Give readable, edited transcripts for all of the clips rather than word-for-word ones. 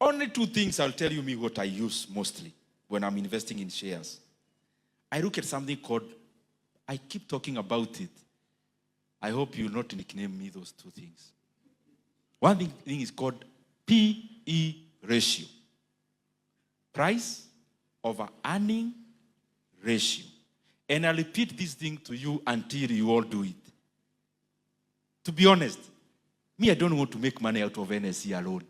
Only two things I'll tell you me what I use mostly when I'm investing in shares. I look at something called, I keep talking about it. I hope you'll not nickname me those two things. One thing is called PE ratio. Price over earning ratio. And I'll repeat this thing to you until you all do it. To be honest, me, I don't want to make money out of NSE alone.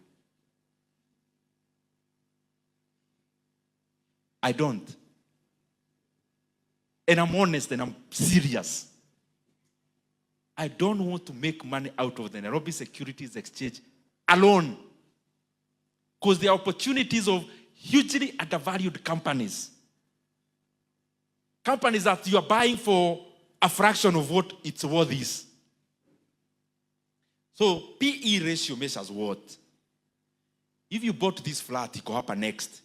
I don't. And I'm honest and I'm serious. I don't want to make money out of the Nairobi Securities Exchange alone. Because there are opportunities of hugely undervalued companies. Companies that you are buying for a fraction of what its worth is. So PE ratio measures what? If you bought this flat, it go up next.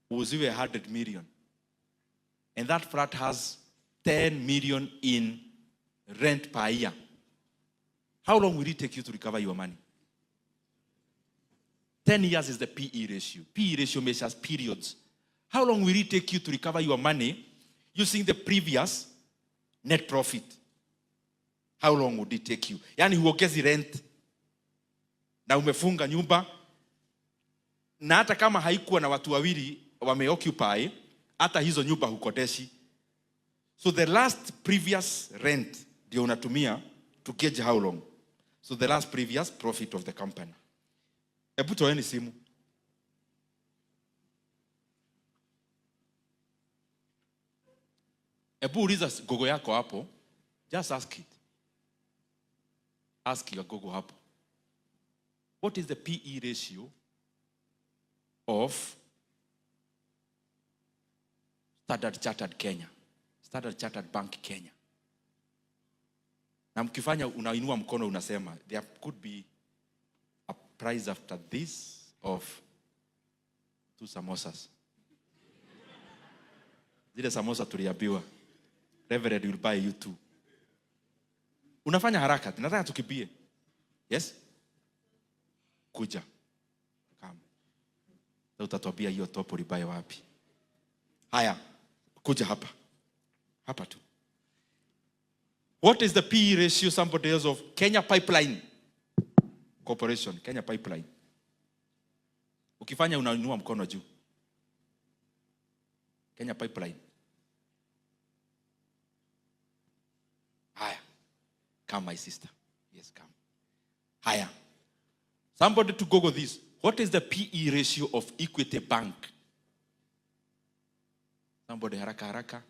It was even 100 million. And that flat has 10 million in rent per year. How long will it take you to recover your money? 10 years is the PE ratio. PE ratio measures periods. How long will it take you to recover your money using the previous net profit? How long would it take you? Yani huongezi rent na umefunga nyumba na hata kama haikuwa na watu wawili wameoccupy, hata hizo nyumba hukodeshi. So the last previous rent ndio unatumia to gauge how long. So the last previous profit of the company. Ebu toeni simu. Ebu uliza gogo yako hapo. Just ask it. Ask your gogo hapo. What is the PE ratio of Standard Chartered Kenya? Standard Chartered Bank Kenya. Na mkifanya unainua mkono unasema there could be a price after this of 2 samosas. Zile samosa tuliambiwa Reverend will buy you 2. Unafanya haraka, tunataka tukimbie. Yes? Kuja. Come. Utatuambia hiyo top ulibuy wapi. Haya, kuja hapa. Hapa tu. What is the PE ratio somebody else of Kenya Pipeline Corporation, Kenya Pipeline? Ukifanya unainua mkono juu. Kenya Pipeline. Haya. Come my sister. Yes, come. Haya. Somebody to Google this. What is the PE ratio of Equity Bank? Somebody haraka haraka.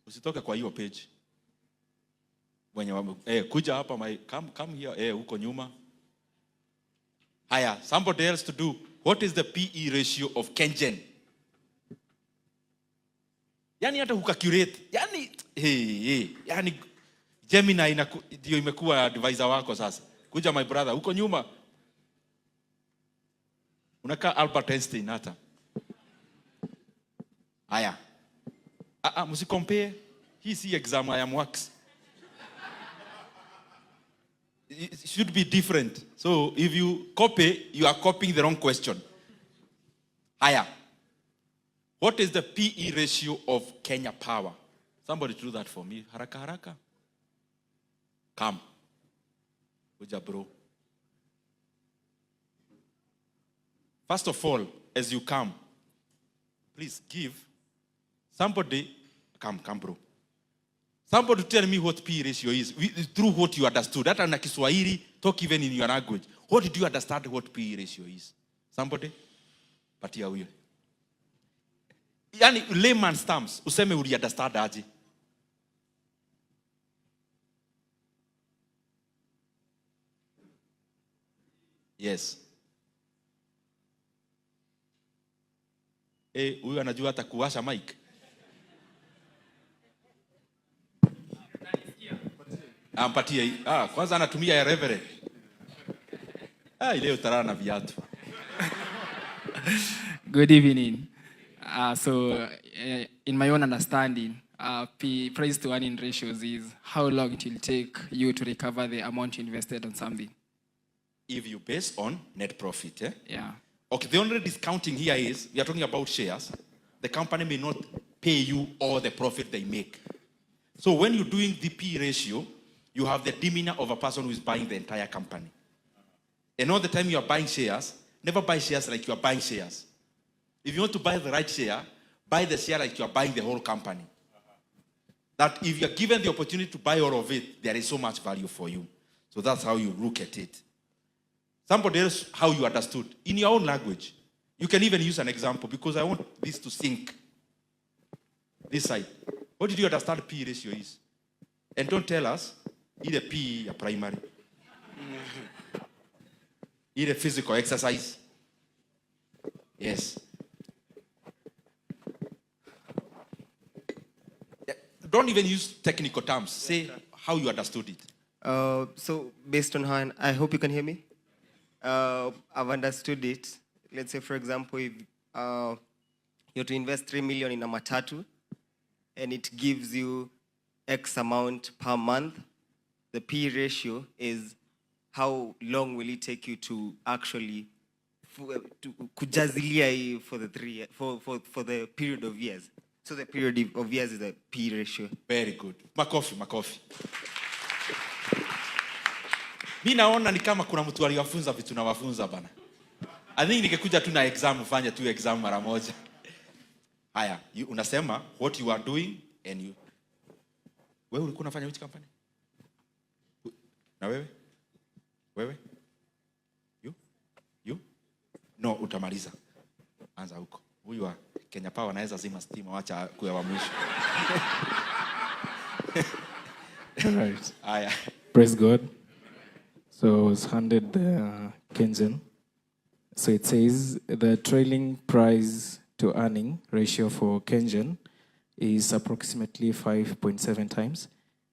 Usitoke kwa hiyo page. Wenye kuja hapa come here huko nyuma. Haya, somebody else to do. What is the PE ratio of Kengen? Yani hata hukacurate. Yani Gemini ndio imekuwa advisor wako sasa. Kuja my brother huko nyuma. Unakaa Albert Einstein hata. Haya. Msicompare. Hii si exam I am wax. It should be different. So if you copy, you are copying the wrong question. Haya. What is the PE ratio of Kenya Power? Somebody do that for me. Haraka haraka. Come. Uja bro. First of all, as you come, please give somebody, come bro. Somebody tell me what PE ratio is through what you understood. That na Kiswahili, talk even in your language. What did you understand what PE ratio is? Somebody? Patia huyo. Yani layman's terms, useme uli understand aje. Yes. Huyu anajua hata kuwasha mic. Ampatie. Kwanza anatumia ya Reverend. Leo tarana na viatu. Good evening. In my own understanding, price to earning ratios is how long it will take you to recover the amount you invested on something. If you base on net profit, eh? Yeah. Okay, the only discounting here is, we are talking about shares. The company may not pay you all the profit they make. So when you're doing the P ratio, you have the demeanor of a person who is buying the entire company. And all the time you are buying shares, never buy shares like you are buying shares. If you want to buy the right share, buy the share like you are buying the whole company. That if you are given the opportunity to buy all of it, there is so much value for you. So that's how you look at it. Somebody else, how you understood. In your own language. You can even use an example because I want this to sink. This side. What did you understand P ratio is? And don't tell us, either P or primary. Either physical exercise. Yes. Don't even use technical terms. Say how you understood it. So based on how, I hope you can hear me. I've understood it. Let's say, for example, if you're to invest 3 million in a matatu, and it gives you X amount per month, the P ratio is how long will it take you to actually kujazilia for the period of years. So the period of years is the P ratio. Very good. Makofi. Mi naona ni kama kuna mtu aliwafunza vitu na wafunza bana. I think nikikuja tu na exam, ufanye tu exam mara moja. Haya, unasema what you are doing and you. Wewe ulikuwa unafanya which company? Na wewe? Wewe? You? No, utamaliza. Anza huko. Huyu wa Kenya Power anaweza zima stima, wacha kuwa wa mwisho. All right. Haya. Praise God. So I was handed the Kenyan. So it says the trailing price to earning ratio for Kenyan is approximately 5.7 times.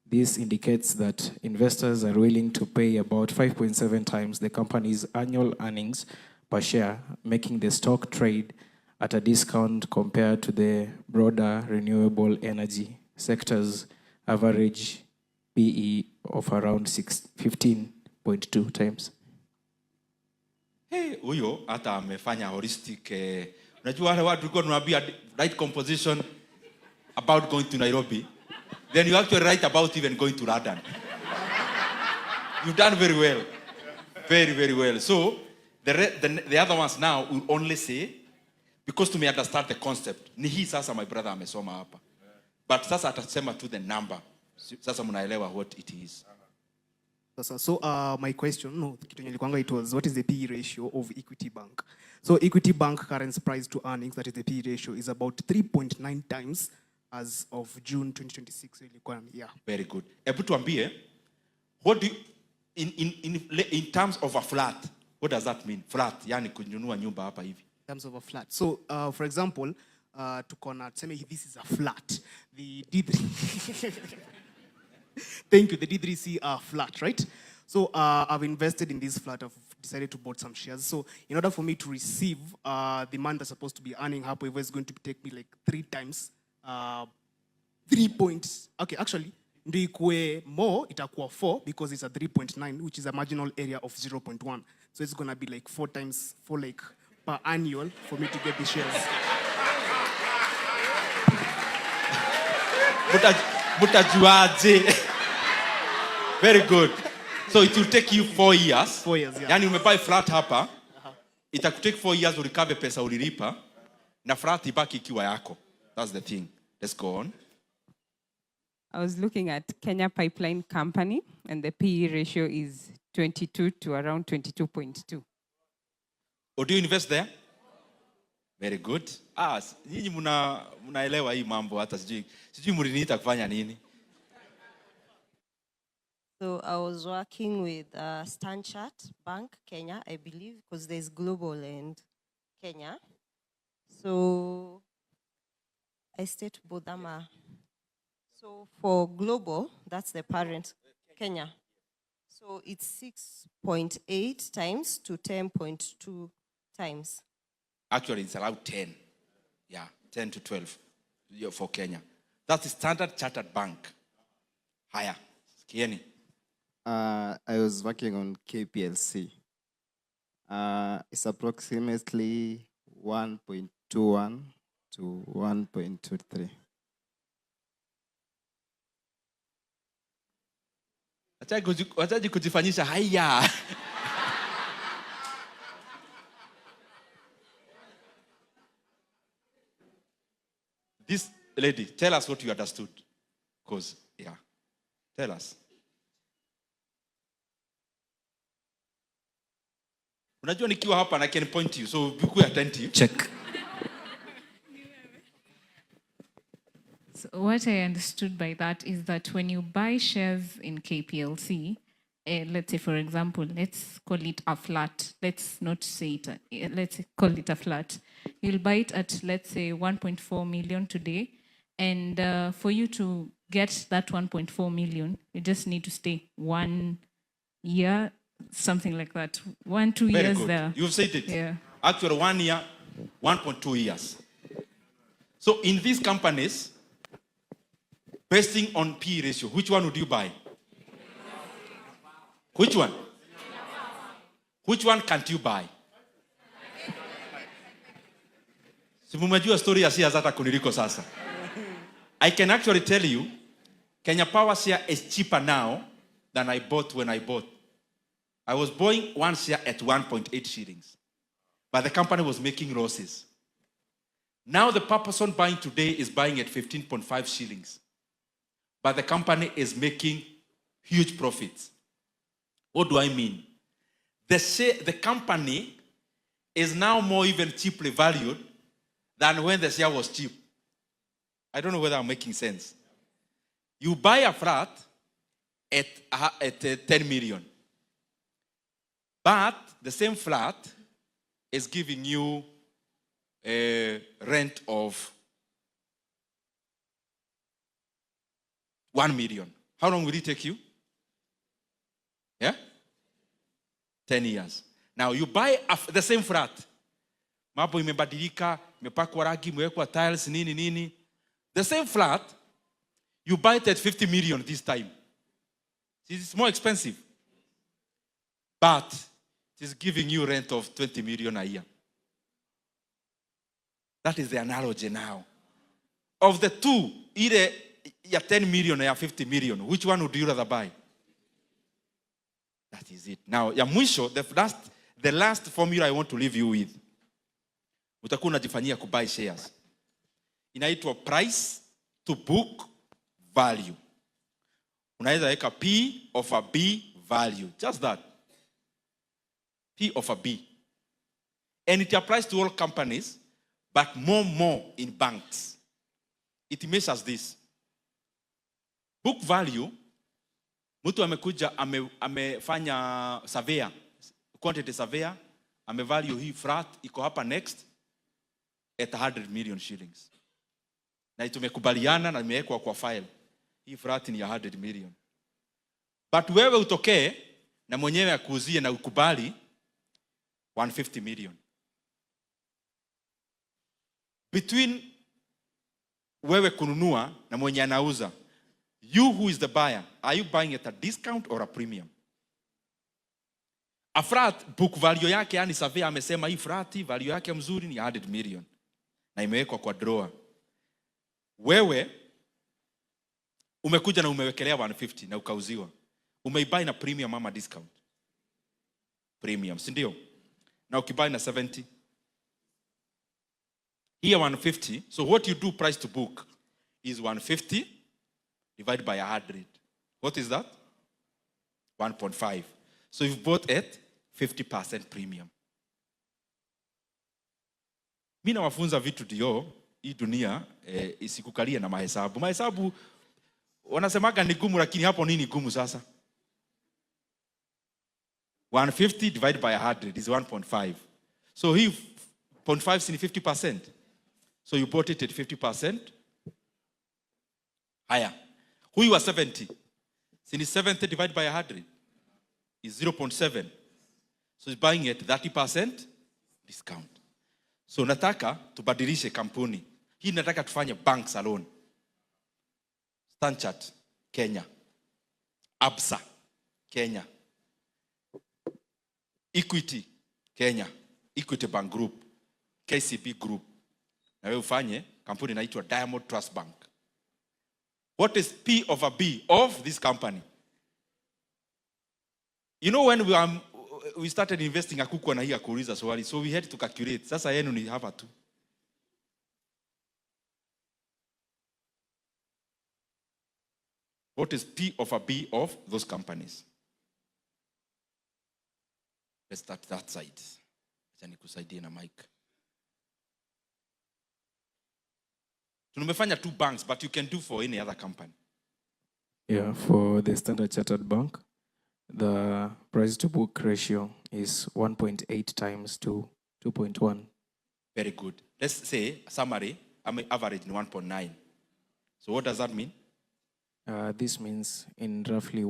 This indicates that investors are willing to pay about 5.7 times the company's annual earnings per share, making the stock trade at a discount compared to the broader renewable energy sector's average PE of around 15.2 times. Hey, huyo hata amefanya holistic. Unajua wale watu walikuwa tunaambia right composition about going to Nairobi. Then you actually write about even going to London. You've done very well. Very, very well. So, the other ones now will only say, because to me understand the concept, ni hii sasa my brother amesoma hapa. But sasa atasema to the number. Sasa mnaelewa what it is. So my question, it was, what is the PE ratio of Equity Bank? So Equity Bank current price to earnings, that is the PE ratio, is about 3.9 times as of June 2026. Yeah. Very good. Ebu tuambie, what do you, in terms of a flat, what does that mean? Flat, yani kununua nyumba hapa hivi. In terms of a flat. So, for example, this is a flat. The D3... Thank you. The D3C are flat, right? So I've invested in this flat. I've decided to buy some shares. So in order for me to receive the month that's supposed to be earning, however, it's going to take me like 3 times. 3 points. Okay, actually, ndio ikuwe more, itakuwa 4 because it's a 3.9, which is a marginal area of 0.1. So it's going to be like 4 times, like per annual for me to get the shares. Mutajuaje. Very good. So it will take you 4 years. 4 years, yeah. Yani umebuy flat hapa, itakutake 4 years urikave pesa ulilipa, na flat ibaki ikiwa yako. That's the thing. Let's go on. I was looking at Kenya Pipeline Company, and the PE ratio is 22 to around 22.2. Or do you invest there? Very good. Nyinyi mnaelewa hii mambo hata sijui mliniita kufanya nini. So I was working with Stanchart Bank, Kenya, I believe, because there's global and Kenya. So I stayed to Bodama. So for global, that's the parent, Kenya. So it's 6.8 times to 10.2 times. Actually, it's around 10. Yeah, 10 to 12 for Kenya. That's the Standard Chartered Bank. Higher. Kieni. I was working on KPLC. is approximately 1.21 to 1.23. Wachaji kujifanyisha haya. This lady, tell us what you understood. Because, yeah. Tell us. Unajua nikiwa hapa and I can point to you, so be attentive. Check. So what I understood by that is that when you buy shares in KPLC, let's say, for example, let's call it a flat. Let's not say it. Let's call it a flat. You'll buy it at, let's say, 1.4 million today. And for you to get that 1.4 million, you just need to stay 1 year, something like that. 1-2 Very years good. there. You've said it. Yeah. Actually, 1 year, 1.2 years. So in these companies, basing on P ratio, which one would you buy? Which one? Which one can't you buy? Si mumejua story ya siasa hata kuniliko sasa. I can actually tell you, Kenya Power share is cheaper now than I bought when I bought. I was buying one share at 1.8 shillings. But the company was making losses. Now the person buying today is buying at 15.5 shillings. But the company is making huge profits. What do I mean? The company is now more even cheaply valued than when the share was cheap. I don't know whether I'm making sense. You buy a flat at 10 million. But the same flat is giving you a rent of 1 million. How long will it take you? Yeah? 10 years. Now you buy the same flat. Mambo imebadilika, imepakwa rangi, imewekwa tiles, nini. The same flat, you buy it at 50 million this time. It's more expensive. But it is giving you rent of 20 million a year. That is the analogy now. Of the two, either you're 10 million or you're 50 million, which one would you rather buy? That is it. Now, ya mwisho, the last formula I want to leave you with. Utakuwa unajifanyia kubuy shares. Inaitwa price to book value. Unaweza weka P of a B value. Just that. P of a B. And it applies to all companies, but more in banks. It measures this. Book value, mtu amekuja amefanya surveyor, quantity surveyor, amevalue hii flat iko hapa next at 100 million shillings. Na tumekubaliana na imewekwa kwa file. Hii flat ni 100 million. But wewe utokee na mwenyewe akuuzie na ukubali 150 million. Between wewe kununua na mwenye anauza, you who is the buyer, are you buying at a discount or a premium? A flat book value yake, yani surveyor amesema hii flat value yake mzuri ni 100 million. Na imewekwa kwa drawer. Wewe umekuja na umewekelea 150 na ukauziwa. Umeibuy na premium ama discount? Premium, si ndio? Na ukibuy na 70. Here 150. So what you do price to book is 150 divided by 100. What is that? 1.5. So you've bought at 50% premium. Mimi nawafunza vitu ndio hii dunia isikukalie na mahesabu. Mahesabu wanasemaga ni gumu, lakini hapo nini gumu sasa? 150 divided by 100 is 1.5. So hii 0.5 si 50%. So you bought it at 50%. Haya. Huyu wa 70. Si 70 divided by 100 is 0.7. So he's buying it 30% discount. So nataka tubadilishe kampuni. Hii nataka tufanye banks alone. Transcript, Kenya. Absa, Kenya. Equity, Kenya, Equity Bank Group, KCB Group, na wewe ufanye kampuni inaitwa Diamond Trust Bank. What is P over B of this company? You know, when we started investing, hakukuwa na hii kuuliza swali, so we had to calculate. Sasa yenu ni hapa tu. What is P over B of those companies? Let's start that side. Acha nikusaidie na mic. Tumefanya 2 banks, but you can do for any other company. Yeah, for the Standard Chartered Bank, the price to book ratio is 1.8 times to 2.1. Very good. Let's say summary, I'm average 1.9. So what does that mean? This means in roughly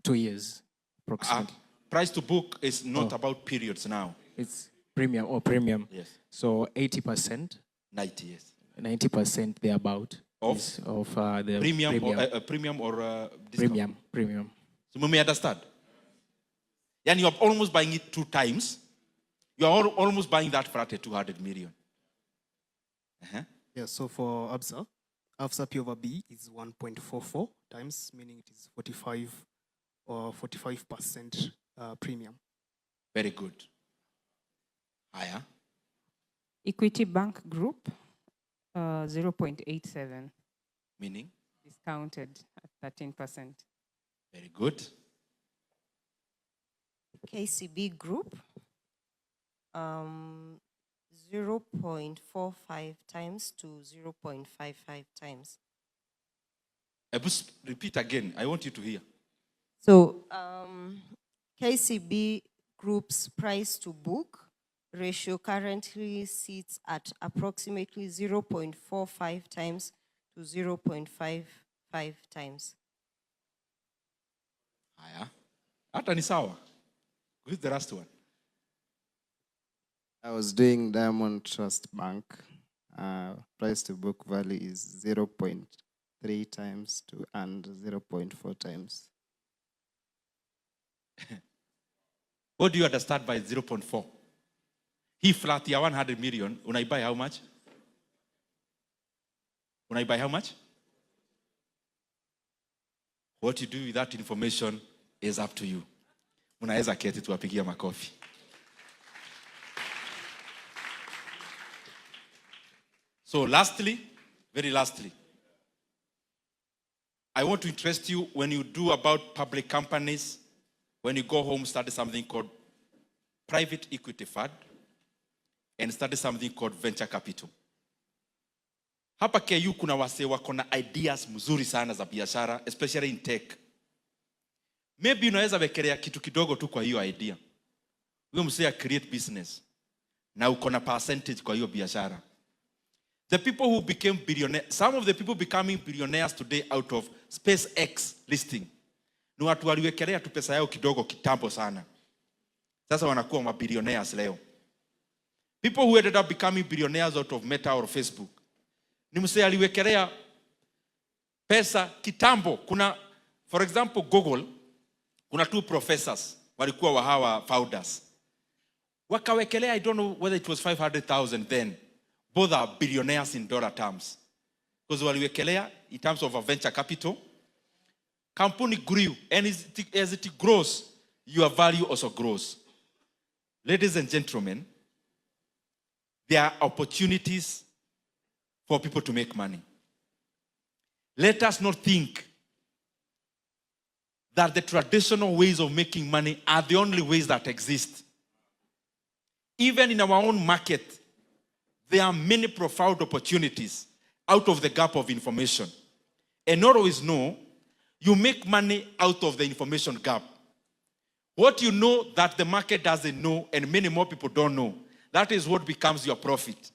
2 years, approximately. Price to book is not about periods now. It's premium. Yes. So 80%, 90 years. 90% thereabout Of the premium or discount? Premium. So you may understand. And you are almost buying it 2 times. You are almost buying that flat at 200 million. Yeah, so for ABSA P over B is 1.44 times, meaning it is 45% premium. Very good. Higher. Equity Bank Group, 0.87. Meaning? Discounted at 13%. Very good. KCB Group, 0.45 times to 0.55 times. Repeat again. I want you to hear. So KCB Group's price to book ratio currently sits at approximately 0.45 times to 0.55 times. Haya. Hata ni sawa. Who's the last one? I was doing Diamond Trust Bank. Price to book value is 0.3 times to and 0.4 times. What do you understand by 0.4? He flat ya 100 million. Unaibuy how much? Unaibuy how much? What you do with that information is up to you. Unaweza keti tuwapigia makofi. So lastly, very lastly, I want to interest you when you do about public companies, when you go home, study something called private equity fund and study something called venture capital. Hapa KU kuna wase wako na ideas mzuri sana za biashara, especially in tech. Maybe unaweza wekelea kitu kidogo tu kwa hiyo idea. Wewe msea create business na uko na percentage kwa hiyo biashara. The people who became billionaires, some of the people becoming billionaires today out of SpaceX listing, ni watu waliwekelea tu pesa yao kidogo kitambo sana. Sasa wanakuwa mabillionaires leo. People who ended up becoming billionaires out of Meta or Facebook, ni msee aliwekelea pesa kitambo. Kuna, for example, Google, kuna 2 professors walikuwa wa hawa founders. Wakawekelea, I don't know whether it was 500,000 then. Both are billionaires in dollar terms. Because waliwekelea in terms of a venture capital. Company grew, and as it grows, your value also grows. Ladies and gentlemen, there are opportunities for people to make money. Let us not think that the traditional ways of making money are the only ways that exist. Even in our own market, there are many profound opportunities out of the gap of information. And not always know, you make money out of the information gap. What you know that the market doesn't know and many more people don't know, that is what becomes your profit.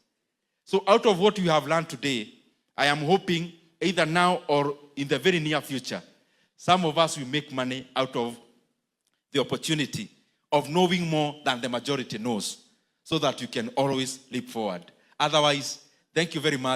So out of what you have learned today, I am hoping either now or in the very near future, some of us will make money out of the opportunity of knowing more than the majority knows, so that you can always leap forward. Otherwise, thank you very much.